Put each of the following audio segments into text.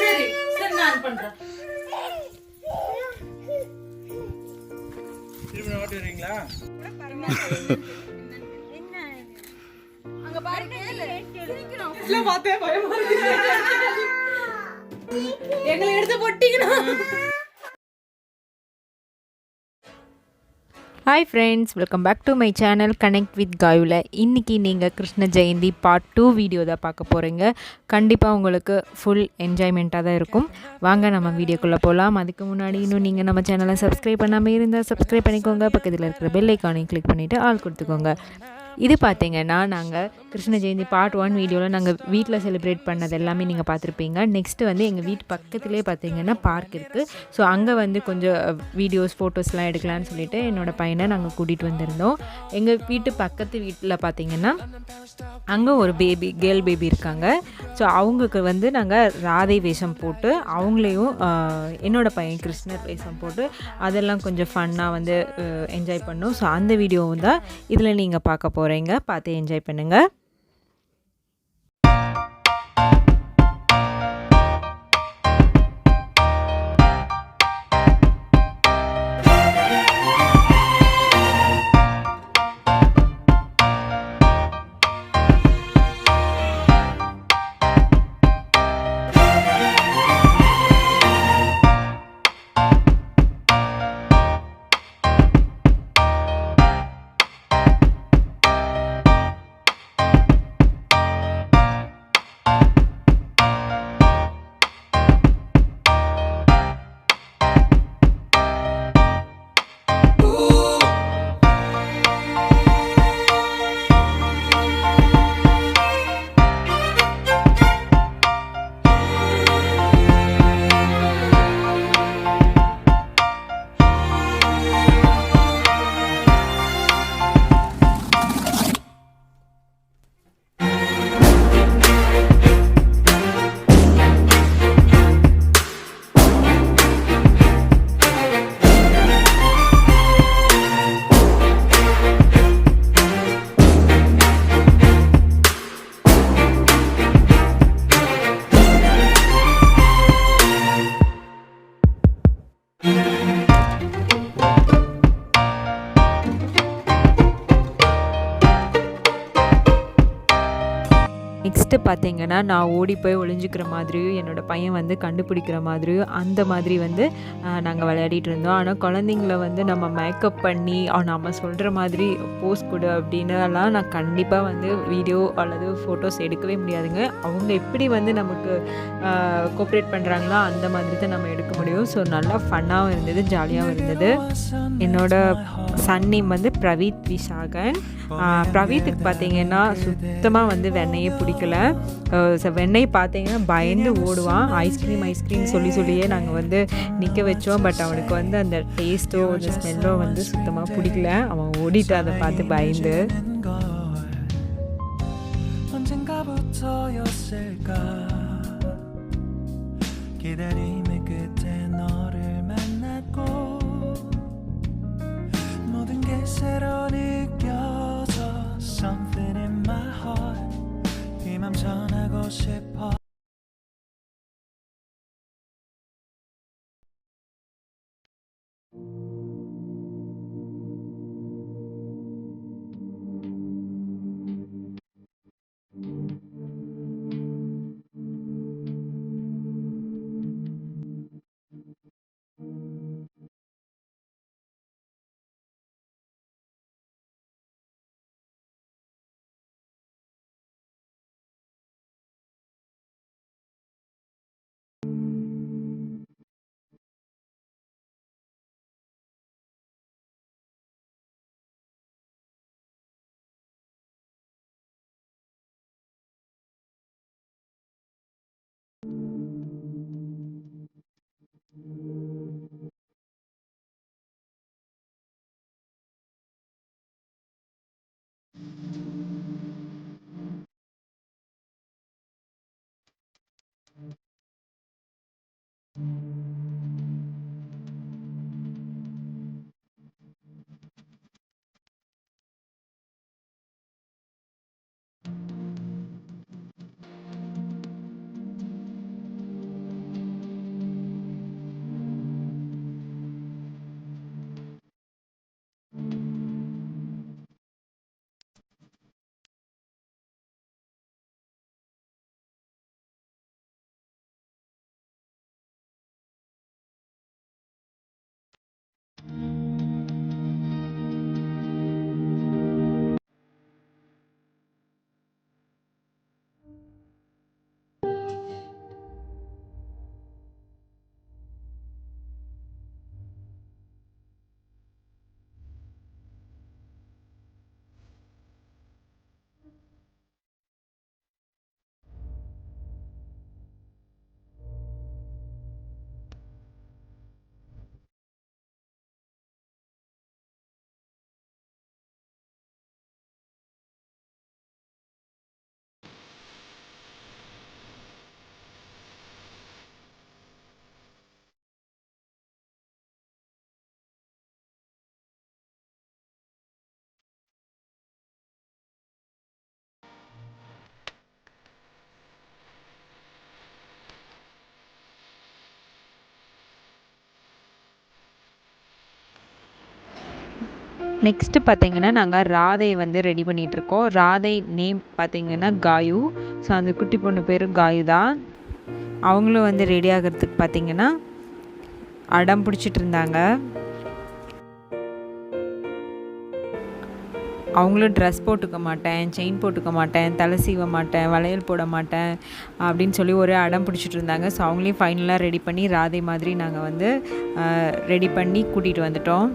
சரி சரி நான் பண்றேன். திரும்ப ஓட்டி வரீங்களா? அங்க பாருங்க இல்ல பார்த்தே பயமா இருக்கு. எங்களை எடுத்து பொட்டிக்கணும். Hi friends, welcome back to my channel connect with காயுல. இன்றைக்கி நீங்கள் கிருஷ்ண ஜெயந்தி பார்ட் 2 வீடியோ தான் பார்க்க போகிறீங்க. கண்டிப்பாக உங்களுக்கு ஃபுல் என்ஜாய்மெண்ட்டாக தான் இருக்கும். வாங்க நம்ம வீடியோக்குள்ளே போகலாம். அதுக்கு முன்னாடி இன்னும் நீங்கள் நம்ம சேனலை சப்ஸ்கிரைப் பண்ணாமல் இருந்தால் சப்ஸ்கிரைப் பண்ணிக்கோங்க. பக்கத்தில் இருக்கிற பெல் ஐக்கானையும் கிளிக் பண்ணிவிட்டு ஆல் கொடுத்துக்கோங்க. இது பார்த்திங்கன்னா நாங்கள் கிருஷ்ண ஜெயந்தி பார்ட் 1 வீடியோவில் நாங்கள் வீட்டில் செலிப்ரேட் பண்ணது எல்லாமே நீங்கள் பார்த்துருப்பீங்க. நெக்ஸ்ட்டு வந்து எங்கள் வீட்டு பக்கத்துலேயே பார்த்திங்கன்னா பார்க் இருக்குது. ஸோ அங்கே வந்து கொஞ்சம் வீடியோஸ் ஃபோட்டோஸ்லாம் எடுக்கலான்னு சொல்லிட்டு என்னோடய பையனை நாங்கள் கூட்டிகிட்டு வந்திருந்தோம். எங்கள் வீட்டு பக்கத்து வீட்டில் பார்த்திங்கன்னா அங்கே ஒரு கேர்ள் பேபி இருக்காங்க. ஸோ அவங்களுக்கு வந்து நாங்கள் ராதை வேஷம் போட்டு அவங்களையும் என்னோடய பையன் கிருஷ்ணர் வேஷம் போட்டு அதெல்லாம் கொஞ்சம் ஃபன்னாக வந்து என்ஜாய் பண்ணோம். ஸோ அந்த வீடியோவும் தான் இதில் நீங்கள் பார்க்க போகிறீங்க. பார்த்து என்ஜாய் பண்ணுங்கள். நெக்ஸ்ட்டு பார்த்திங்கன்னா நான் ஓடி போய் ஒளிஞ்சிக்கிற மாதிரியும் என்னோடய பையன் வந்து கண்டுபிடிக்கிற மாதிரியும் அந்த மாதிரி வந்து நாங்கள் விளையாடிட்டு இருந்தோம். ஆனால் குழந்தைங்கள வந்து நம்ம மேக்கப் பண்ணி நம்ம சொல்கிற மாதிரி போஸ் கொடு அப்படின்னுலாம் நான் கண்டிப்பாக வந்து வீடியோ அல்லது ஃபோட்டோஸ் எடுக்கவே முடியாதுங்க. அவங்க எப்படி வந்து நமக்கு கோஆப்ரேட் பண்ணுறாங்களோ அந்த மாதிரி தான் நம்ம எடுக்க முடியும். ஸோ நல்லா ஃபன்னாகவும் இருந்தது, ஜாலியாகவும் இருந்தது. என்னோடய சன் நேம் வந்து பிரவீத் விஷாகன். பிரவீத்துக்கு பார்த்திங்கன்னா சுத்தமாக வந்து வெண்ணையே பிடிக்கல. வெண்ணெய் பார்த்தீங்கன்னா பயந்து ஓடுவான். ஐஸ்கிரீம் சொல்லியே நாங்கள் வந்து நிற்க வச்சோம். பட் அவனுக்கு வந்து அந்த டேஸ்ட்டோ அந்த ஸ்மெல்லோ வந்து சுத்தமாக பிடிக்கல. அவன் ஓடிட்டு அதை பார்த்து பயந்து. Something in my heart 이 맘 전하고 싶어 next பார்த்திங்கன்னா நாங்கள் ராதை வந்து ரெடி பண்ணிகிட்ருக்கோம். ராதை நேம் பார்த்திங்கன்னா காயு. ஸோ அந்த குட்டி பொண்ணு பேர் காயு தான். அவங்களும் வந்து ரெடி ஆகிறதுக்கு பார்த்திங்கன்னா அடம் பிடிச்சிட்டு இருந்தாங்க. அவங்களும் ட்ரெஸ் போட்டுக்க மாட்டேன், செயின் போட்டுக்க மாட்டேன், தலை சீவ மாட்டேன், வளையல் போட மாட்டேன் அப்படின்னு சொல்லி ஒரே அடம் பிடிச்சிட்டு இருந்தாங்க. ஸோ அவங்களையும் ஃபைனலாக ரெடி பண்ணி ராதை மாதிரி நாங்கள் வந்து ரெடி பண்ணி கூட்டிகிட்டு வந்துட்டோம்.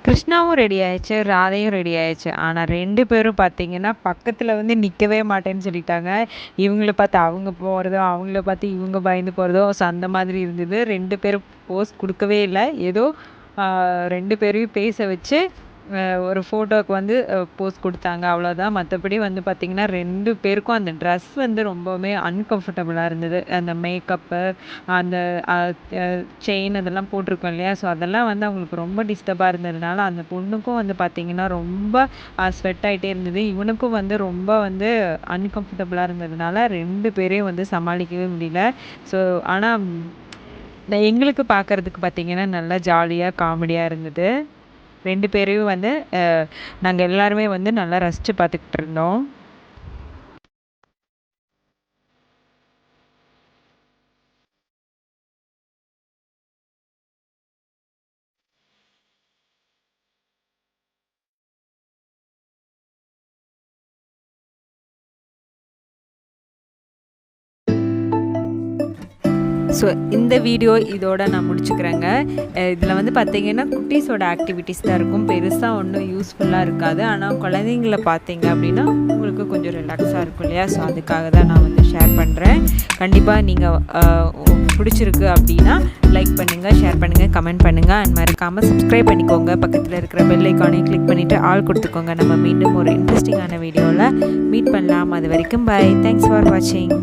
கிருஷ்ணாவும் ரெடி ஆயிடுச்சு, ராதையும் ரெடி ஆயிடுச்சு. ஆனால் 2 பேரும் பார்த்தீங்கன்னா பக்கத்தில் வந்து நிற்கவே மாட்டேன்னு சொல்லிட்டாங்க. இவங்கள பார்த்து அவங்க போகிறதோ, அவங்கள பார்த்து இவங்க பயந்து போகிறதோ, ஸோ அந்த மாதிரி இருந்தது. 2 பேரும் போஸ் கொடுக்கவே இல்லை. ஏதோ 2 பேரையும் பேச வச்சு ஒரு ஃபோட்டோவுக்கு வந்து போஸ் கொடுத்தாங்க, அவ்வளோதான். மற்றபடி வந்து பார்த்திங்கன்னா 2 பேருக்கும் அந்த ட்ரெஸ் வந்து ரொம்பவுமே அன்கம்ஃபர்டபுளாக இருந்தது. அந்த மேக்கப்பு, அந்த செயின் அதெல்லாம் போட்டிருக்கோம் இல்லையா, ஸோ அதெல்லாம் வந்து அவங்களுக்கு ரொம்ப டிஸ்டர்பாக இருந்ததுனால அந்த பொண்ணுக்கும் வந்து பார்த்திங்கன்னா ரொம்ப ஸ்வெட் ஆகிட்டே இருந்தது. இவனுக்கும் வந்து ரொம்ப வந்து அன்கம்ஃபர்டபுளாக இருந்ததுனால 2 பேரையும் வந்து சமாளிக்கவே முடியல. ஸோ ஆனால் எங்களுக்கு பார்க்குறதுக்கு பார்த்திங்கன்னா நல்லா ஜாலியாக காமெடியாக இருந்தது. 2 பேரையும் வந்து நாங்கள் எல்லாருமே வந்து நல்லா ரசித்து பார்த்துக்கிட்டு இருந்தோம். ஸோ இந்த வீடியோ இதோட நான் முடிச்சுக்கிறேங்க. இதில் வந்து பார்த்திங்கன்னா குட்டீஸோட ஆக்டிவிட்டீஸ் தான் இருக்கும், பெருசாக ஒன்றும் யூஸ்ஃபுல்லாக இருக்காது. ஆனால் குழந்தைங்கள பார்த்தீங்க அப்படின்னா உங்களுக்கு கொஞ்சம் ரிலாக்ஸாக இருக்கும் இல்லையா, ஸோ அதுக்காக தான் நான் வந்து ஷேர் பண்ணுறேன். கண்டிப்பாக நீங்கள் பிடிச்சிருக்கு அப்படின்னா லைக் பண்ணுங்கள், ஷேர் பண்ணுங்கள், கமெண்ட் பண்ணுங்கள். அண்ட் மறக்காமல் சப்ஸ்கிரைப் பண்ணிக்கோங்க. பக்கத்தில் இருக்கிற பெல் ஐக்கானையும் கிளிக் பண்ணிவிட்டு ஆல் கொடுத்துக்கோங்க. நம்ம மீண்டும் ஒரு இன்ட்ரெஸ்டிங்கான வீடியோவில் மீட் பண்ணலாம். அது வரைக்கும் பை. தேங்க்ஸ் ஃபார் வாட்சிங்.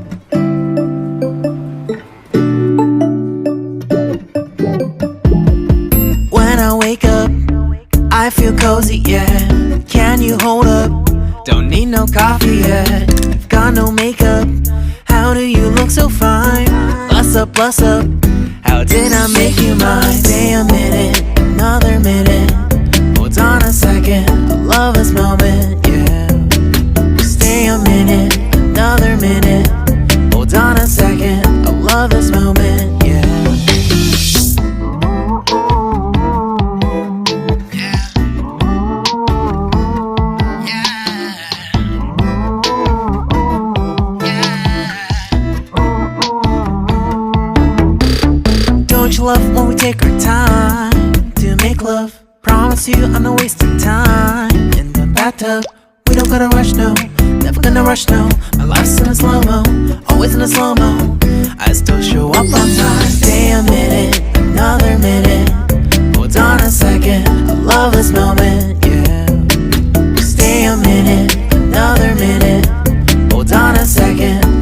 I feel cozy, yeah. Can you hold up? Don't need no coffee yet. Got no makeup. How do you look so fine? Bust up, bust up. How did I make you mine? Stay a minute, another minute. Hold on a second, I love this moment, yeah. Stay a minute, another minute. Hold on a second, I love this moment, yeah. Love when we take our time to make love. Promise you I'm not wasting time in the bathtub. We don't gotta rush, no, never gonna rush, no. My life's in a slow-mo, always in a slow-mo. I still show up